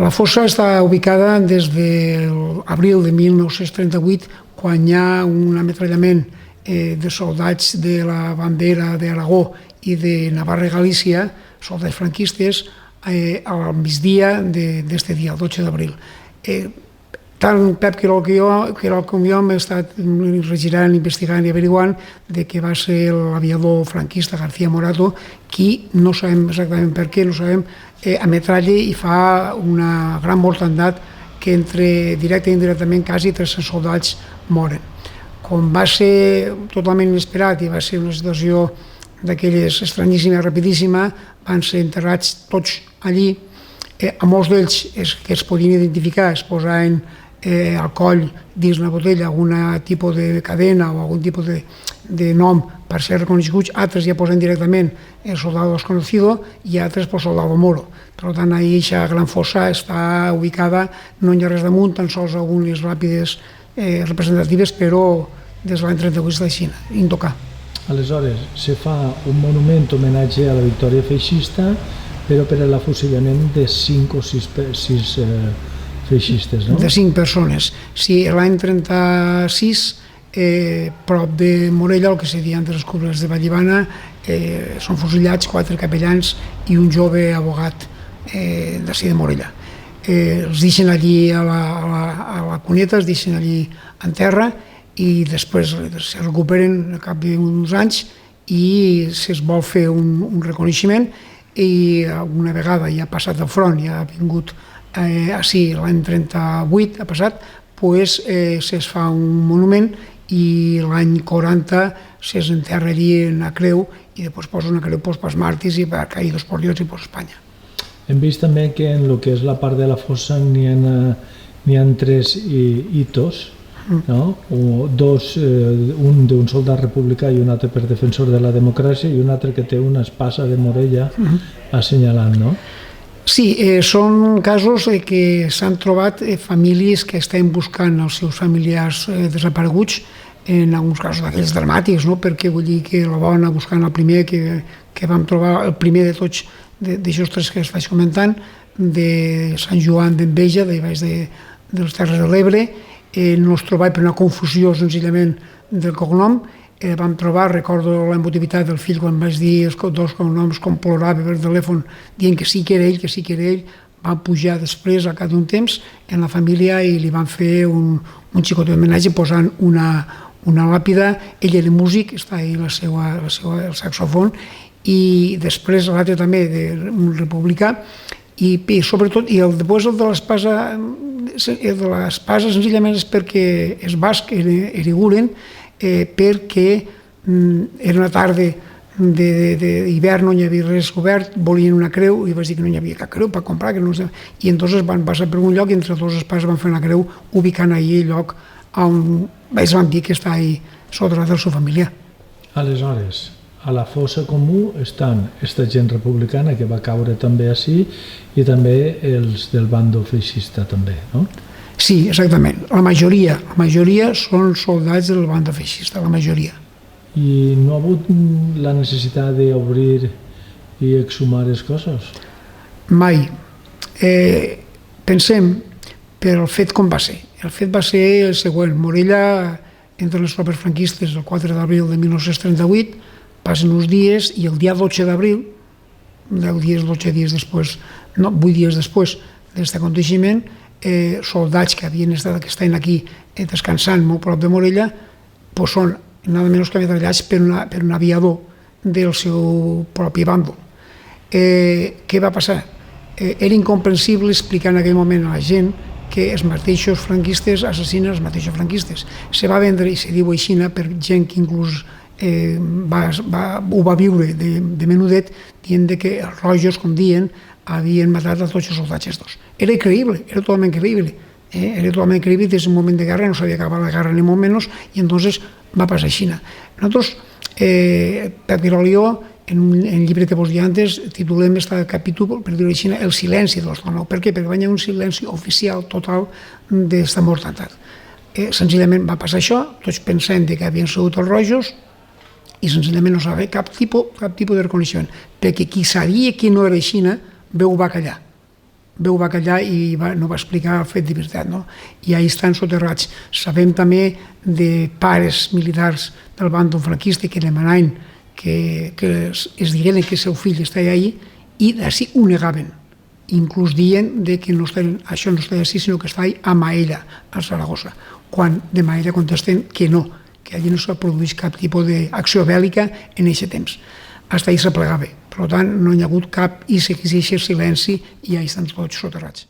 La fossa està ubicada des de l'abril de 1938, quan hi ha un ametrallament de soldats de la bandera d'Aragó i de Navarra i Galícia, soldats franquistes, al migdia d'este dia, el 12 d'abril. Tant Pep Quirol com jo hem estat regirant, investigant i averiguant de que va ser l'aviador franquista García Morato qui, no sabem exactament per què, no sabem, ametralla i fa una gran mortandat que entre directe i indirectament quasi 300 soldats moren. Com va ser totalment inesperat i va ser una situació d'aquelles estranyíssima, rapidíssima, van ser enterrats tots allí. A molts d'ells que es podien identificar es posaven al coll dins una botella algun tipus de cadena o algun tipus de nom per ser reconeguts, altres ja posen directament el soldado desconocido i altres per soldado moro. Per tant, aquesta gran fossa està ubicada, no hi ha res damunt, tan sols algunes làpides representatives, però des de l'any 38 està així, intocar. Aleshores, se fa un monument homenatge a la victòria feixista, però per a l'afusellament de 5 o 6 feixistes, no? De 5 persones. Sí, l'any 36, prop de Morella, el que se diuen les cubles de Vallivana, són fusillats 4 capellans i un jove abogat d'ací de Morella. Els deixen allí a la cuneta, els deixen allí en terra i després se recuperen al cap d'uns anys i se'ls vol fer un reconeixement i una vegada ja ha passat al front, ja ha vingut així l'any 38, ha passat, se'ls fa un monument i l'any 40 se'ls enterra allí en una creu i després posa una creu pels màrtirs i per caïdos por Dios i per Espanya. Hem vist també que en el que és la part de la fossa n'hi ha 3 hitos, no? Un d'un soldat republicà i un altre per defensor de la democràcia i un altre que té una espasa de Morella assenyalant, no? Sí, són casos que s'han trobat famílies que estan buscant els seus familiars desapareguts, en alguns casos d'aquells dramàtics, no? Perquè vull dir que la dona buscant el primer que vam trobar, el primer de tots d'aixòs 3 que es vaig comentant, de Sant Joan d'Enveja, de baix de les Terres de l'Ebre, no es trobava per una confusió senzillament del cognom, vam trobar, recordo l'emotivitat del fill quan vaig dir els 2 cognoms, com plorava per telèfon dient que sí que era ell, van pujar després, al cap d'un temps, en la família i li van fer un xicot d'homenatge posant una làpida. Ell era músic, està ahí el saxofon, i després l'altre també d'un republicà, i sobretot, i després el de l'espasa senzillament és perquè els bascs eriguren perquè era una tarda d'hivern, no hi havia res obert, volien una creu i vaig dir que no hi havia cap creu per comprar, i entonces van passar per un lloc i entre 2 espases van fer una creu ubicant ahir el lloc on ells van dir que està ahí sota la seva família. Aleshores, a la fossa comú estan aquesta gent republicana que va caure també així i també els del bando feixista també, no? Sí, exactament. La majoria són soldats del bando feixista, la majoria. I no ha hagut la necessitat d'obrir i exhumar les coses? Mai. Pensem per el fet com va ser. El fet va ser el següent. Morella, entre les tropes franquistes, el 4 d'abril de 1938, passen uns dies i el dia 12 d'abril, 12 dies després, no, 8 dies després d'aquest aconteixement, soldats que estan aquí descansant molt prop de Morella, són nada menys que ametrallats per un aviador del seu propi bàndol. Què va passar? Era incomprensible explicar en aquell moment a la gent que els mateixos franquistes assassinen els mateixos franquistes. Se va vendre, i se diu així, per gent que inclús ho va viure de menudet, dient que els rojos, com diuen, havien matat a tots els soldats estos. Era increïble, era totalment creïble. Era totalment creïble des d'un moment de guerra, no s'havia acabat la guerra ni molt menys, i entonces va passar així. Nosaltres, Pep Quirol i jo, en un llibre que vos dia antes, titulem aquest capítol, per dir-ho així, El silenci de l'Hostal Nou. Per què? Perquè va haver un silenci oficial total d'esta mortalitat. Senzillament va passar això, tots pensem que havien sigut els rojos, i senzillament no s'ha fet cap tipus de reconeixement, perquè qui sabia que no era així, Déu va callar. veu bacallà i no va explicar el fet de veritat, no? I ahí estan soterrats. Sabem també de pares militars del bàndol franquista que demanaven que es digueren que el seu fill estava allí i d'ací ho negaven. Inclús dient que això no estava així, sinó que estava a Maella, a Saragossa, quan de Maella contesten que no, que allí no se produeix cap tipus d'acció bèl·lica en aquest temps. Fins ahí s'aplegava. Per tant, no hi ha hagut cap i segueix aquest silenci i ja estan tots soterrats.